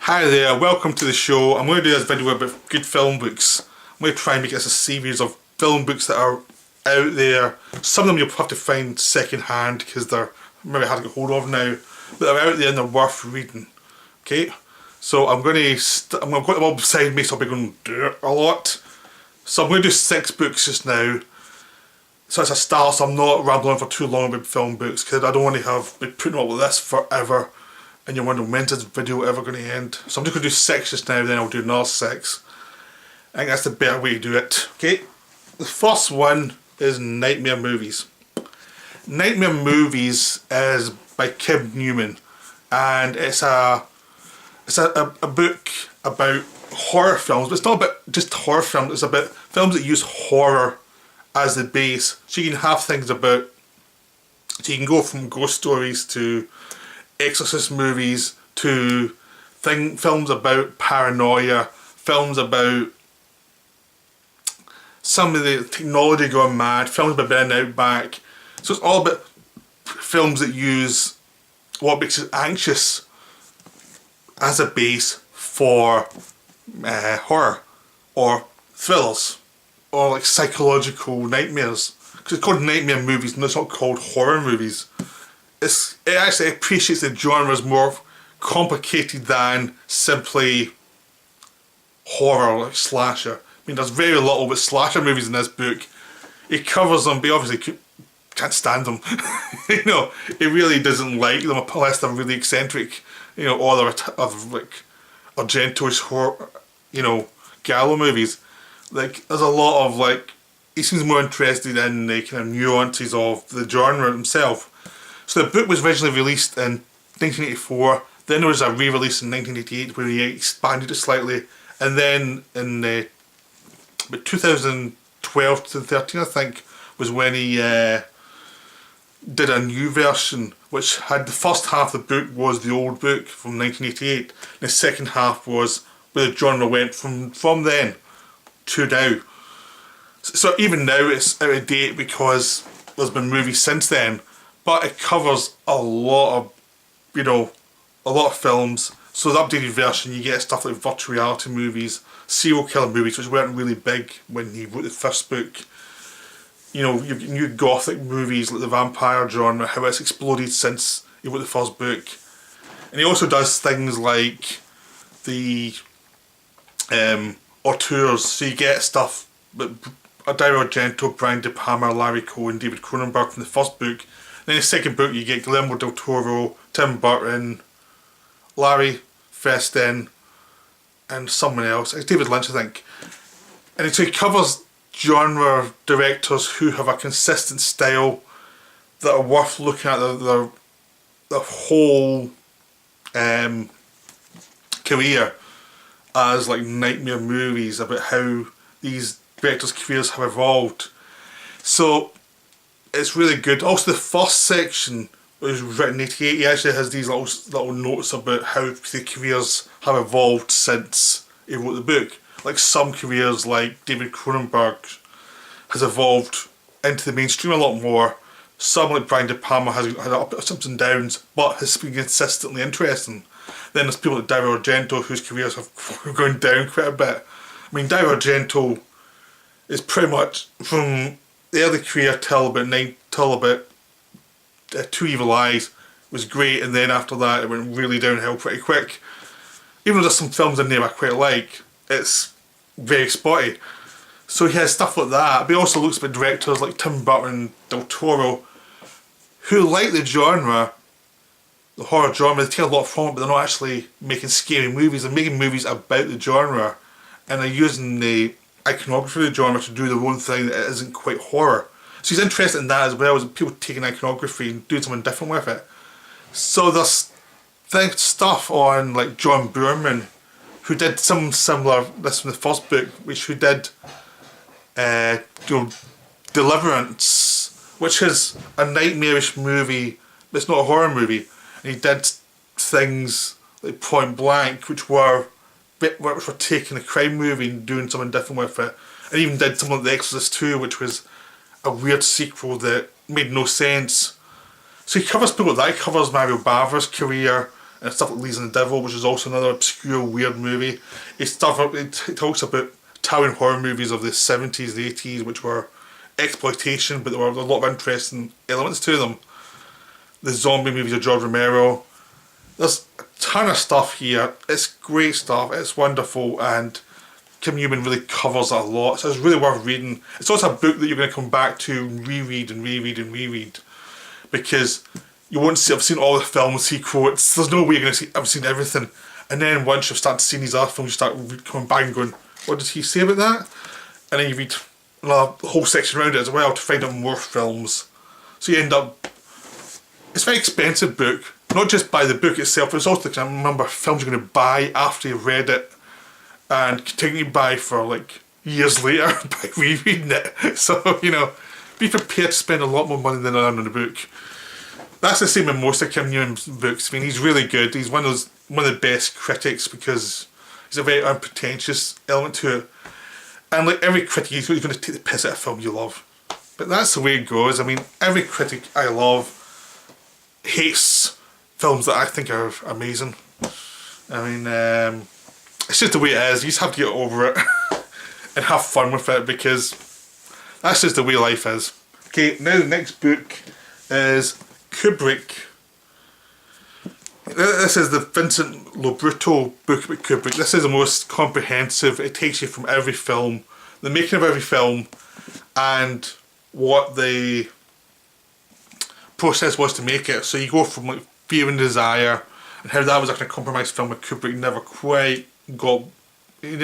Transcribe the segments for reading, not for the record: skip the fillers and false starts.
Hi there, welcome to the show. I'm going to do this video about good film books. I'm going to try and make this a series of film books that are out there. Some of them you'll have to find second hand because they're maybe hard to get hold of now, but they're out there and they're worth reading. Okay, so I'm going to I'm going to put them all beside me, so I'll be going to do it a lot. So I'm going to do 6 books just now. So it's a start, so I'm not rambling for too long about film books because I don't want to have been putting up with this forever and you're wondering when's this video ever going to end. So I'm just going to do 6 just now, then I'll do another 6. I think that's the better way to do it. Okay, the first one is Nightmare Movies. Nightmare Movies is by Kim Newman, and it's a book about horror films, but it's not about just horror films, it's about films that use horror as the base. So you can have things about, so you can go from ghost stories to exorcist movies to films about paranoia, films about some of the technology going mad, films about being out back. So it's all about films that use what makes us anxious as a base for horror or thrillers or like psychological nightmares. Because it's called Nightmare Movies and it's not called horror movies. It actually appreciates the genre as more complicated than simply horror, like slasher. I mean, there's very little with slasher movies in this book. It covers them, but obviously can't stand them. You know, it really doesn't like them unless they're really eccentric. You know, or other like Argento's horror, you know, Gallo movies. Like, there's a lot of like, he seems more interested in the kind of nuances of the genre himself. So the book was originally released in 1984, then there was a re-release in 1988 where he expanded it slightly, and then in about 2012 to 2013 I think was when he did a new version which had the first half of the book was the old book from 1988, and the second half was where the genre went from then to now. So even now it's out of date because there's been movies since then. But it covers a lot of, you know, a lot of films. So the updated version, you get stuff like virtual reality movies, serial killer movies, which weren't really big when he wrote the first book. You know, you get new gothic movies like the vampire genre, how it's exploded since he wrote the first book. And he also does things like the auteurs, so you get stuff like Dario Argento, Brian De Palma, Larry Cohen, David Cronenberg from the first book. Then in the second book you get Guillermo del Toro, Tim Burton, Larry Festin and someone else. It's David Lynch I think. And so he covers genre directors who have a consistent style that are worth looking at the whole career as like nightmare movies, about how these directors' careers have evolved. So it's really good. Also the first section was written in 88, he actually has these little notes about how the careers have evolved since he wrote the book. Like some careers, like David Cronenberg has evolved into the mainstream a lot more. Some like Brian De Palma has had ups and downs but has been consistently interesting. Then there's people like Dario Argento whose careers have gone down quite a bit. I mean, Dario Argento is pretty much from the early career till about Two Evil Eyes was great, and then after that it went really downhill pretty quick. Even though there's some films in there I quite like, it's very spotty. So he has stuff like that, but he also looks at directors like Tim Burton and Del Toro who like the genre, the horror genre. They take a lot from it, but they're not actually making scary movies. They're making movies about the genre, and they're using the iconography of the genre to do their own thing that isn't quite horror. So he's interested in that as well, as people taking iconography and doing something different with it. So there's stuff on like John Boorman, who did something similar, this from the first book, who did you know, Deliverance, which is a nightmarish movie, but it's not a horror movie. And he did things like Point Blank, which were taking a crime movie and doing something different with it. And even did something like The Exorcist 2, which was a weird sequel that made no sense. So he covers people like that. He covers Mario Bava's career and stuff like Lee's and the Devil, which is also another obscure, weird movie. It talks about Italian horror movies of the 70s, the 80s, which were exploitation, but there were a lot of interesting elements to them. The zombie movies of George Romero. There's a ton of stuff here. It's great stuff. It's wonderful, and Kim Newman really covers it a lot, so it's really worth reading. It's also a book that you're going to come back to, reread and reread and reread, because you won't see, I've seen all the films he quotes. There's no way you're going to see, I've seen everything. And then once you've started seeing these other films, you start coming back and going, what did he say about that? And then you read another whole section around it as well to find out more films. So you end up, it's a very expensive book, not just by the book itself, but it's also, I remember, films you're going to buy after you've read it and continue to buy for like years later by rereading it. So, you know, be prepared to spend a lot more money than on the book. That's the same with most of Kim Newman's books. I mean, he's really good. He's one of the best critics because he's a very unpretentious element to it. And like every critic, he's going to take the piss out of a film you love. But that's the way it goes. I mean, every critic I love hates films that I think are amazing. I mean, it's just the way it is. You just have to get over it and have fun with it, because that's just the way life is. Okay, now the next book is Kubrick. This is the Vincent Lobrutto book about Kubrick. This is the most comprehensive. It takes you from every film, the making of every film, and what the process was to make it. So you go from like Fear and Desire, and how that was like a compromised film with Kubrick never quite got. He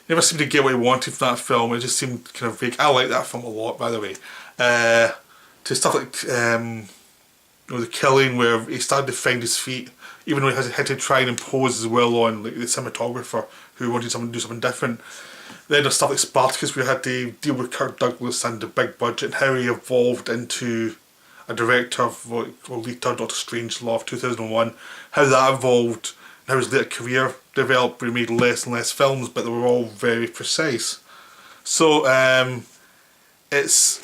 never seemed to get what he wanted from that film. It just seemed kind of vague. I like that film a lot, by the way. To stuff like you know, The Killing, where he started to find his feet, even though he had to try and impose his will on like the cinematographer who wanted someone to do something different. Then there's stuff like Spartacus, where he had to deal with Kirk Douglas and the big budget, and how he evolved into a director of later Doctor Strangelove 2001, how that evolved, and how his later career developed, where he made less and less films, but they were all very precise. So it's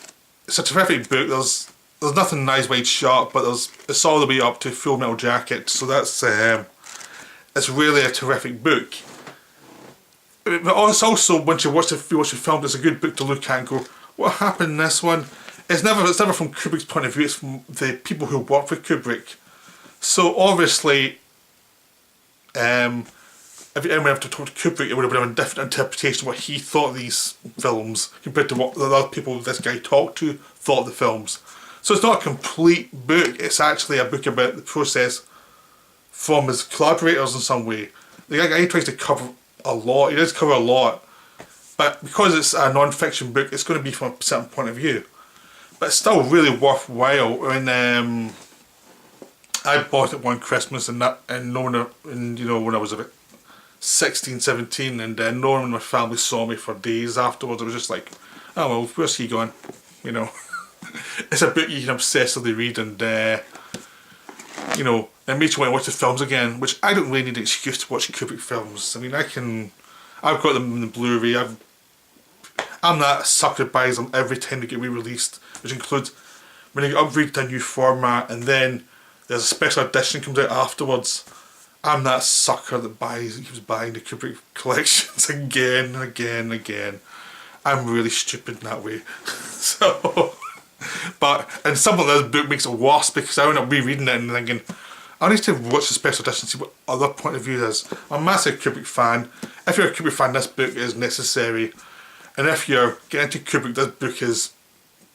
a terrific book. There's nothing nice wide shot, but it's all the way up to Full Metal Jacket, so that's it's really a terrific book. But also, once you watch the film, it's a good book to look at and go, what happened in this one? It's never from Kubrick's point of view, it's from the people who worked with Kubrick. So obviously, if anyone had to talk to Kubrick, it would have been a different interpretation of what he thought of these films compared to what the other people this guy talked to thought of the films. So it's not a complete book, it's actually a book about the process from his collaborators in some way. The guy tries to cover a lot, he does cover a lot, but because it's a non-fiction book, it's going to be from a certain point of view. But it's still really worthwhile. I mean, I bought it one Christmas and knowing it, and you know, when I was about 16, 17, and knowing when my family saw me for days afterwards, I was just like, oh well, where's he going? You know. It's a book you can obsessively read, and you know, it makes you want to watch the films again, which I don't really need an excuse to watch Kubrick films. I mean, I've got them in the Blu-ray. I'm that sucker that buys them every time they get re-released, which includes when they get upgraded to a new format, and then there's a special edition comes out afterwards. I'm that sucker that keeps buying the Kubrick collections again and again and again. I'm really stupid in that way. So, and something like this book makes it worse, because I end up rereading it and thinking, I need to watch the special edition and see what other point of view it is. I'm a massive Kubrick fan. If you're a Kubrick fan, this book is necessary. And if you're getting into Kubrick, this book is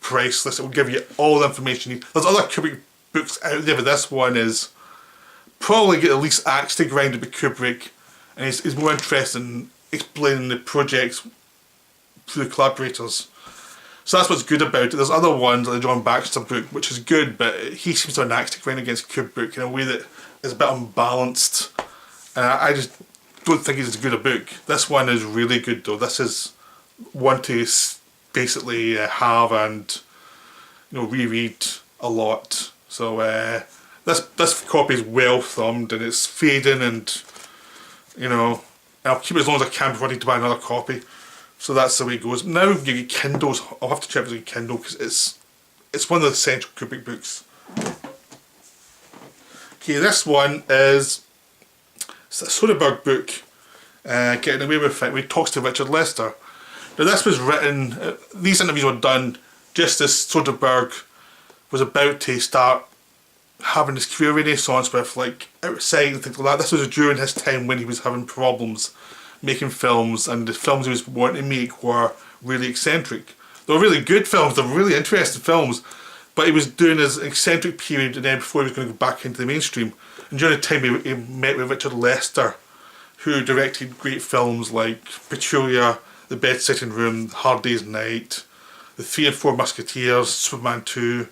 priceless. It will give you all the information you need. There's other Kubrick books out there, but this one is probably get the least axe to grind with Kubrick, and he's more interested in explaining the projects through the collaborators. So that's what's good about it. There's other ones like the John Baxter book, which is good, but he seems to have an axe to grind against Kubrick in a way that is a bit unbalanced. And I just don't think it's as good a book. This one is really good though. This is one to basically have and, you know, reread a lot. So this copy is well thumbed and it's fading, and you know, I'll keep it as long as I can before I need to buy another copy. So that's the way it goes. Now you get Kindles. I'll have to check if there's a Kindle, because it's one of the essential Kubrick books. Okay, this one is it's a Soderbergh book, Getting Away with It, where he talks to Richard Lester. Now this was written, these interviews were done just as Soderbergh was about to start having his career renaissance with like Outside and things like that. This was during his time when he was having problems making films, and the films he was wanting to make were really eccentric. They were really good films, they were really interesting films, but he was doing his eccentric period and then before he was going to go back into the mainstream. And during the time he met with Richard Lester, who directed great films like Petulia, The Bed Sitting Room, Hard Day's Night, The Three and Four Musketeers, Superman 2,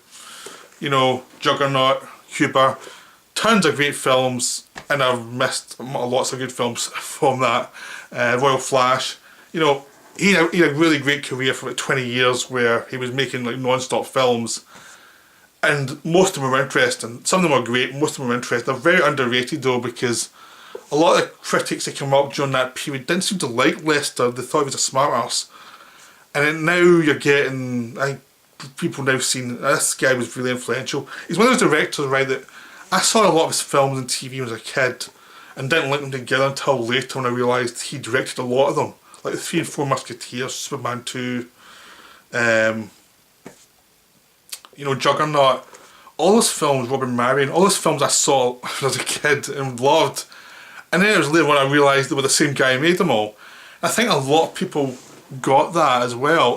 you know, Juggernaut, Cuba, tons of great films, and I've missed lots of good films from that. Royal Flash, you know, he had a really great career for about 20 years where he was making like non-stop films, and most of them were interesting. Some of them were great, most of them were interesting. They're very underrated though, because a lot of the critics that came up during that period didn't seem to like Lester. They thought he was a smart ass. And then now you're getting, I think people now seen this guy was really influential. He's one of those directors, right, that I saw a lot of his films on TV when I was a kid and didn't link them together until later when I realised he directed a lot of them. Like The Three and Four Musketeers, Superman 2, you know, Juggernaut. All those films, Robin Marion, all those films I saw when I was a kid and loved. And then it was later when I realised they were the same guy who made them all. I think a lot of people got that as well.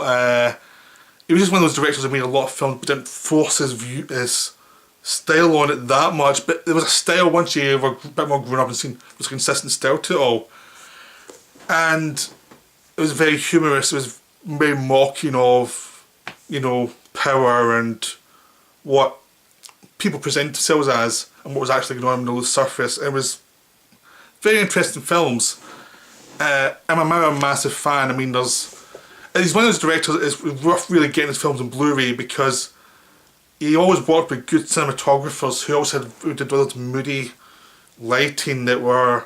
He was just one of those directors who made a lot of films but didn't force his style on it that much. But there was a style once you were a bit more grown up and seen there was a consistent style to it all. And it was very humorous, it was very mocking of, you know, power and what people present themselves as and what was actually going on below the surface. It was very interesting films. I'm a massive fan. I mean, he's one of those directors. It's worth really getting his films on Blu-ray because he always worked with good cinematographers who did all this moody lighting that were.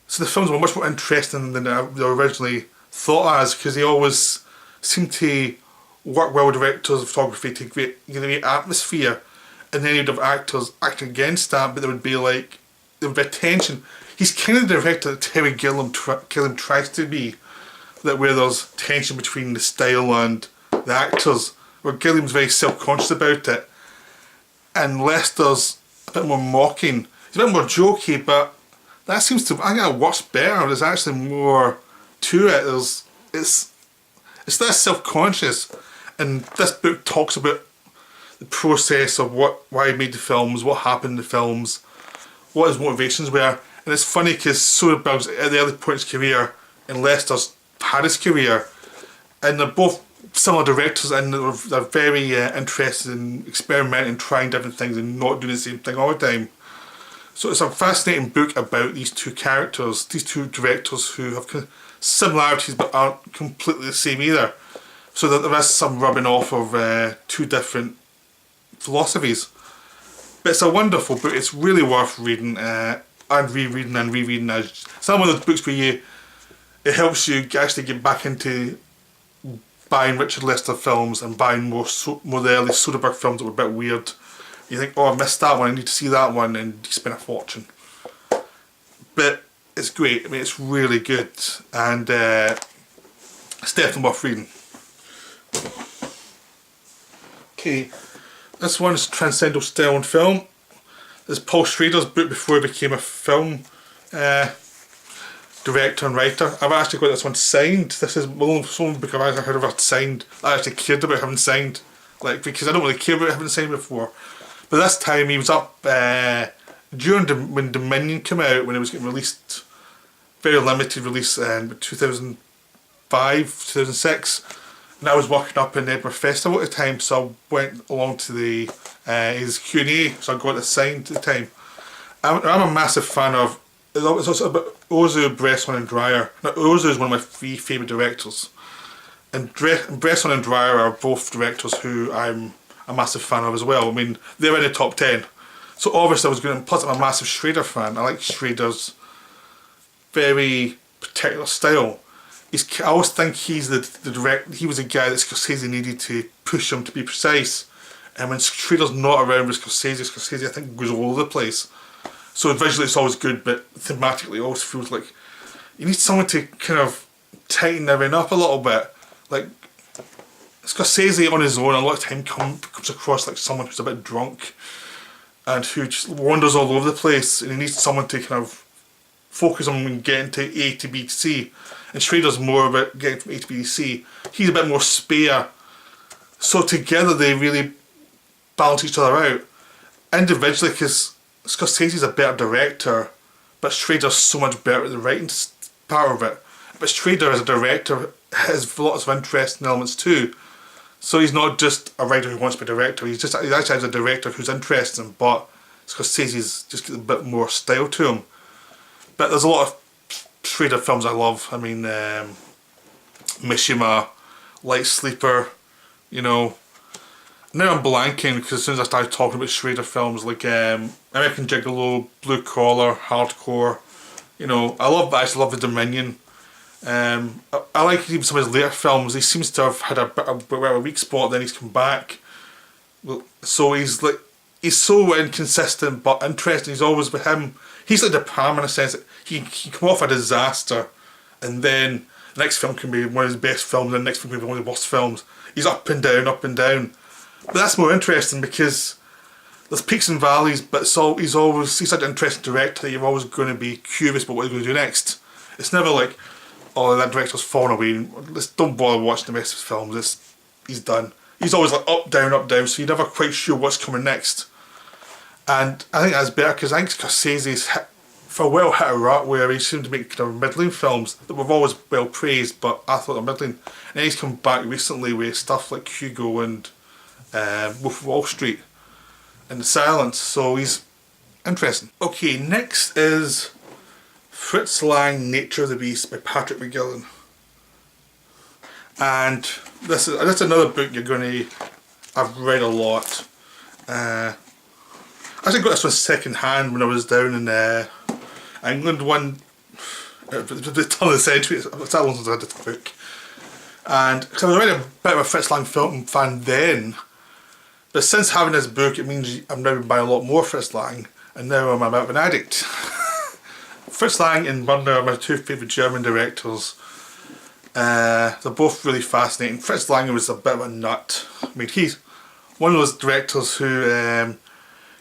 So the films were much more interesting than they were originally thought as, because he always seemed to work well with directors of photography to create atmosphere, and then you'd have actors acting against that, but there would be a tension. He's kind of the director that Terry Gilliam tries to be, that where there's tension between the style and the actors, where Gilliam's very self-conscious about it, and Lester's a bit more mocking. He's a bit more jokey, but that seems to, I think that works better. There's actually more to it. It's less self-conscious, and this book talks about the process of why he made the films, what happened in the films, what his motivations were. And it's funny because Soderbergh's at the early point of his career and Lester's had his career, and they're both similar directors, and they're very interested in experimenting, trying different things and not doing the same thing all the time. So it's a fascinating book about these two characters, these two directors who have similarities but aren't completely the same either. So that there is some rubbing off of two different philosophies. But it's a wonderful book. It's really worth reading and rereading and rereading. It's not one of those books where it helps you actually get back into buying Richard Lester films and buying more of the early Soderbergh films that were a bit weird. You think, oh, I missed that one, I need to see that one, and you spend a fortune. But it's great. I mean, it's really good, and it's definitely worth reading. Okay, this one is Transcendental Style and Film. This is Paul Schrader's book before he became a film director and writer. I've actually got this one signed. This is one book I've actually heard of it signed. I actually cared about having signed, because I don't really care about having signed before. But this time he was up during when Dominion came out, when it was getting released, very limited release in 2005, 2006. And I was working up in Edinburgh Festival at the time, so I went along to his Q&A, so I got it signed at the time. I'm a massive fan of, it's also about Ozu, Bresson and Dreyer. Now Ozu is one of my three favourite directors. And Bresson and Dreyer are both directors who I'm a massive fan of as well. I mean, they're in the top 10. So obviously I was going to, plus I'm a massive Schrader fan. I like Schrader's very particular style. I always think he's he was a guy that Scorsese needed to push him to be precise. And when Schrader's not around with Scorsese I think goes all over the place. So visually it's always good, but thematically it always feels like you need someone to kind of tighten everything up a little bit. Like Scorsese on his own a lot of time comes across like someone who's a bit drunk and who just wanders all over the place, and he needs someone to kind of focus on getting to A to B to C. And Schrader's more about getting from A to B to C. He's a bit more spare. So together they really balance each other out. Individually, because Scorsese's a better director, but Schrader's so much better at the writing part of it. But Schrader as a director has lots of interesting elements too. So he's not just a writer who wants to be a director, he's actually a director who's interesting, but Scorsese's just got a bit more style to him. But there's a lot of Schrader films I love. I mean, Mishima, Light Sleeper, you know. Now I'm blanking because as soon as I started talking about Schrader films like American Gigolo, Blue Collar, Hardcore, you know, I actually love The Dominion. I like even some of his later films. He seems to have had a weak spot, then he's come back. So he's so inconsistent but interesting. He's always with him. He's like De Palma in a sense that he can come off a disaster, and then the next film can be one of his best films, and the next film can be one of his worst films. He's up and down, up and down. But that's more interesting because there's peaks and valleys, but he's such an interesting director that you're always going to be curious about what he's going to do next. It's never like, oh, that director's fallen away, don't bother watching the rest of his films, he's done. He's always like up, down, so you're never quite sure what's coming next. And I think that's better because I think Scorsese's for a while hit a rut where he seemed to make kind of middling films that were always well praised, but I thought they were middling. And then he's come back recently with stuff like Hugo and Wolf of Wall Street and The Silence, so he's interesting. Okay, next is Fritz Lang, Nature of the Beast by Patrick McGillen. And this is another book I've read a lot. I actually got this one second hand when I was down in England at the turn of the century. It's that long since I had this book. And because I was already a bit of a Fritz Lang film fan then, but since having this book it means I've now been buying a lot more Fritz Lang, and now I'm a bit of an addict. Fritz Lang and Murnau are my two favourite German directors. They're both really fascinating. Fritz Lang was a bit of a nut. I mean, he's one of those directors who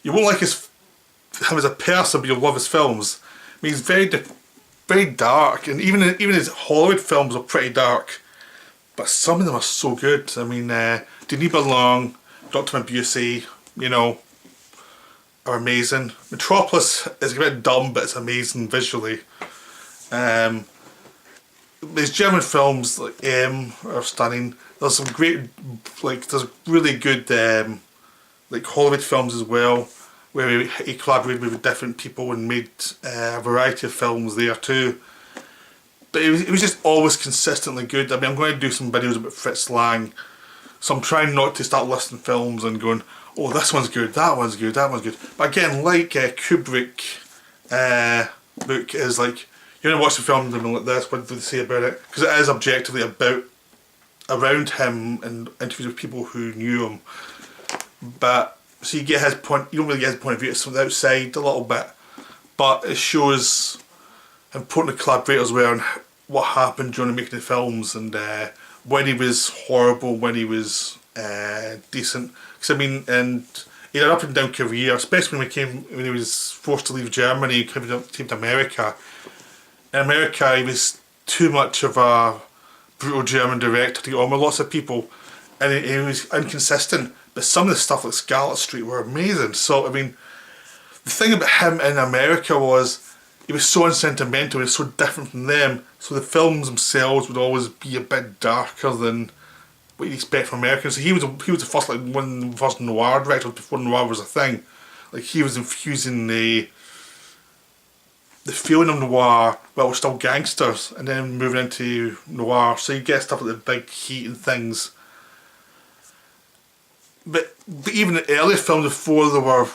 you won't like him as a person, but you'll love his films. I mean, he's very dark, and even his Hollywood films are pretty dark, but some of them are so good. I mean, Denis Ballon, Dr. Mabuse, you know, are amazing. Metropolis is a bit dumb, but it's amazing visually. His German films like M are stunning. There's some great, there's really good like Hollywood films as well, where he collaborated with different people and made a variety of films there too. But it was just always consistently good. I mean, I'm going to do some videos about Fritz Lang, so I'm trying not to start listing films and going, oh, this one's good, that one's good, that one's good. But again, like Kubrick book is like, you're going to watch the film and be like this, what do they say about it? Because it is objectively around him and interviews with people who knew him. But, so you get his point, you don't really get his point of view, it's from the outside a little bit. But it shows how important the collaborators were and what happened during the making of films, and when he was horrible, when he was decent. Because I mean, and he had an up and down career, especially when he was forced to leave Germany and came to America. In America, he was too much of a brutal German director to get on with lots of people, and he was inconsistent. But some of the stuff like Scarlet Street were amazing. So I mean, the thing about him in America was he was so unsentimental, he was so different from them. So the films themselves would always be a bit darker than what you'd expect from Americans. So he was the first one of the first noir directors before noir was a thing. Like he was infusing the feeling of noir, but we're still gangsters, and then moving into noir. So you get stuff like the big heat and things. But even the earlier films before the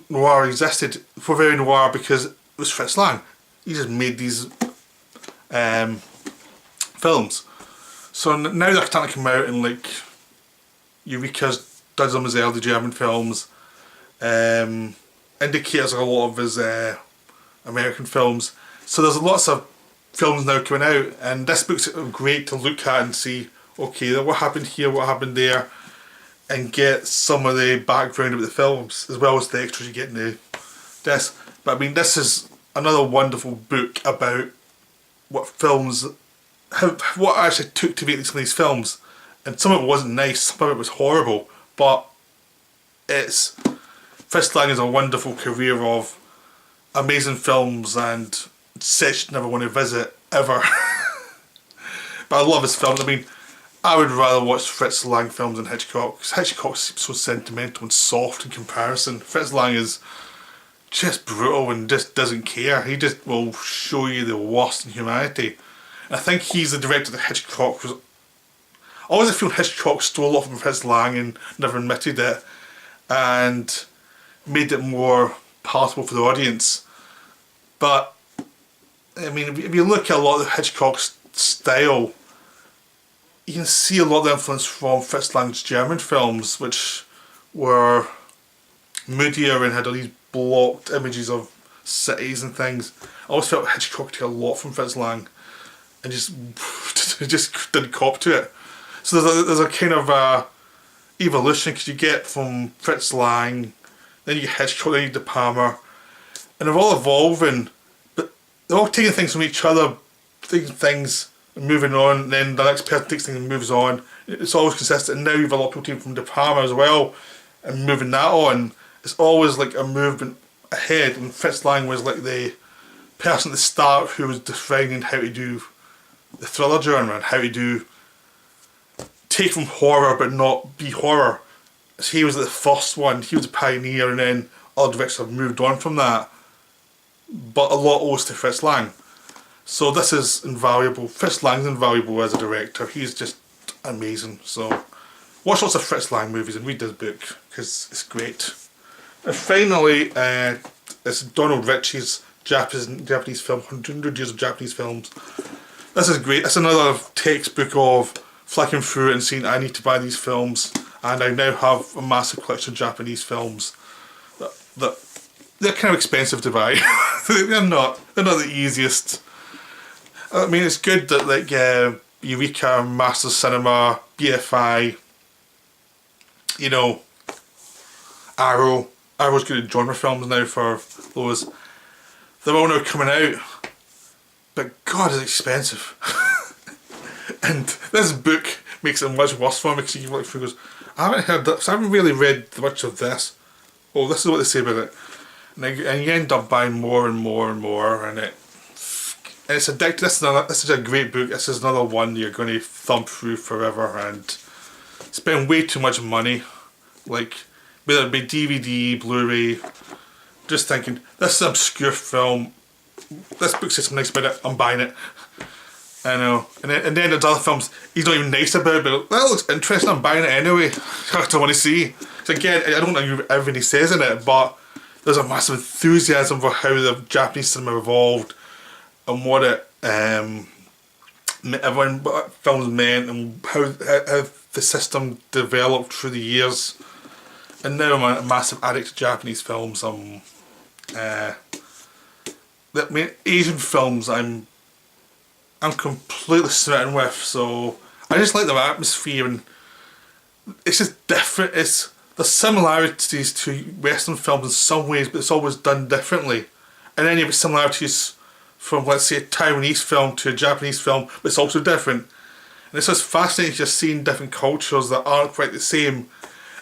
noir existed, were very noir because it was Fritz Lang. He just made these films. So now they're starting to come out and like Eureka's does them as early German films. Indicators a lot of his American films. So there's lots of films now coming out, and this book's great to look at and see, okay, what happened here, what happened there, and get some of the background of the films, as well as the extras you get in this. But I mean, this is another wonderful book about what films, what it actually took to make some of these films. And some of it wasn't nice, some of it was horrible, but Fritz Lang has a wonderful career of amazing films and sets you never want to visit, ever. But I love his films. I mean, I would rather watch Fritz Lang films than Hitchcock, because Hitchcock seems so sentimental and soft in comparison. Fritz Lang is just brutal and just doesn't care. He just will show you the worst in humanity. And I think he's the director that Hitchcock was... I always feel Hitchcock stole off from Fritz Lang and never admitted it, and made it more palatable for the audience. But I mean, if you look at a lot of Hitchcock's style, you can see a lot of the influence from Fritz Lang's German films, which were moodier and had all these blocked images of cities and things. I always felt Hitchcock took a lot from Fritz Lang and just didn't cop to it. So there's a kind of evolution, because you get from Fritz Lang, then you get Hitchcock, then you get De Palma, and they're all evolving, but they're all taking things from each other, taking things and moving on, and then the next person takes things and moves on. It's always consistent, and now you've a lot of people taking from De Palma as well and moving that on. It's always like a movement ahead, and Fritz Lang was like the person at the start who was defining how to do the thriller genre and how to take from horror but not be horror. So he was the first one, he was a pioneer, and then other directors have moved on from that. But a lot owes to Fritz Lang. So this is invaluable. Fritz Lang's invaluable as a director. He's just amazing. So watch lots of Fritz Lang movies and read this book, because it's great. And finally, it's Donald Ritchie's Japanese film, 100 Years of Japanese Films. This is great. It's another textbook of flicking through it and saying, I need to buy these films, and I now have a massive collection of Japanese films that they're kind of expensive to buy. they're not the easiest. I mean, it's good that like Eureka, Masters Cinema, BFI, you know, Arrow's good at genre films now for those. They're all now coming out, but God, it's expensive. And this book makes it much worse for me, because you look through and goes, I haven't heard that, so I haven't really read much of this. Oh, this is what they say about it. And you end up buying more and more and more, and it's addictive. This is a great book. This is another one you're going to thumb through forever and spend way too much money, like whether it be DVD, Blu-ray. Just thinking, this is an obscure film. This book says something nice about it. I'm buying it. I know. And then there's other films he's not even nice about, but that looks interesting, I'm buying it anyway. I don't want to see. So again, I don't agree with everything he says in it, but there's a massive enthusiasm for how the Japanese cinema evolved and what what films meant, and how the system developed through the years. And now I'm a massive addict to Japanese films. Asian films I'm completely smitten with, so I just like the atmosphere, and it's just different. There's similarities to Western films in some ways, but it's always done differently. And then you have similarities from, let's say, a Taiwanese film to a Japanese film, but it's also different. And it's just fascinating just seeing different cultures that aren't quite the same.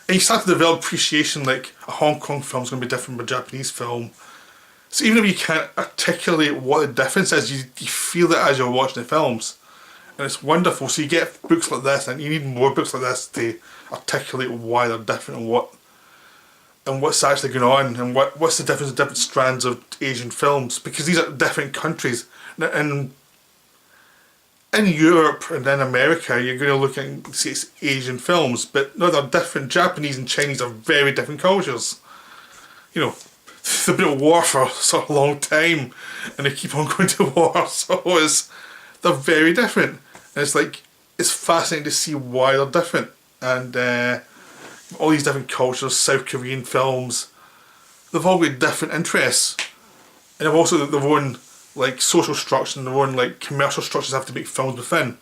And you start to develop appreciation, like a Hong Kong film is going to be different from a Japanese film. So even if you can't articulate what the difference is, you feel it as you're watching the films. And it's wonderful. So you get books like this, and you need more books like this to articulate why they're different and what's actually going on, and what's the difference of different strands of Asian films, because these are different countries. And in Europe and in America, you're going to look at, say, it's Asian films, but no, they're different. Japanese and Chinese are very different cultures. You know, they've been at war for such a long time, and they keep on going to war, so they're very different. And it's fascinating to see why they're different. And all these different cultures, South Korean films, they've all got different interests. And they've also got their own like social structure and their own like commercial structures they have to make films within.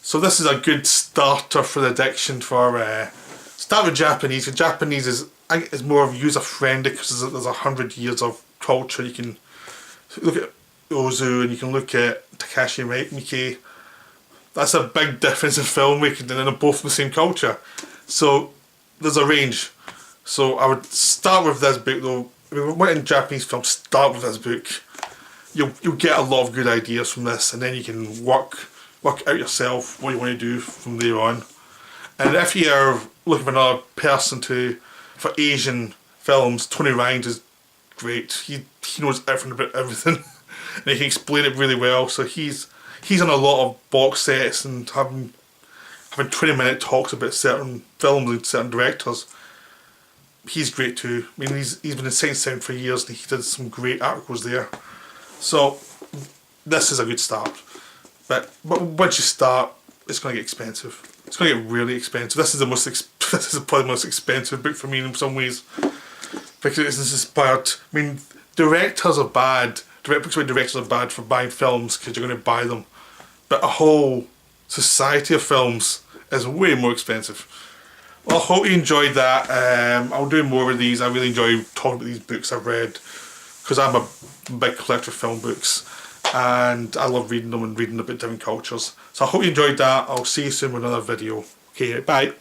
So this is a good starter for the addiction for start with Japanese. The Japanese is, I think, is more user friendly because there's 100 years of culture. You can look at Ozu and you can look at Takashi Miike. That's a big difference in filmmaking, and they're both from the same culture. So there's a range. So I would start with this book though. If you want in Japanese film, start with this book. You'll get a lot of good ideas from this, and then you can work out yourself what you want to do from there on. And if you're looking for another person for Asian films, Tony Ryan is great. He knows everything about everything, and he can explain it really well. So he's on a lot of box sets and having 20-minute talks about certain films and certain directors. He's great too. I mean, he's been in Science Sound for years, and he did some great articles there. So this is a good start. But once you start, it's going to get expensive. It's going to get really expensive. This is probably the most expensive book for me in some ways, because it's inspired. I mean, directors are bad. Books about directors are bad for buying films because you're going to buy them. But a whole society of films is way more expensive. Well, I hope you enjoyed that. I'll do more of these. I really enjoy talking about these books I've read because I'm a big collector of film books. And I love reading them and reading about different cultures. So I hope you enjoyed that. I'll see you soon with another video. Okay, bye.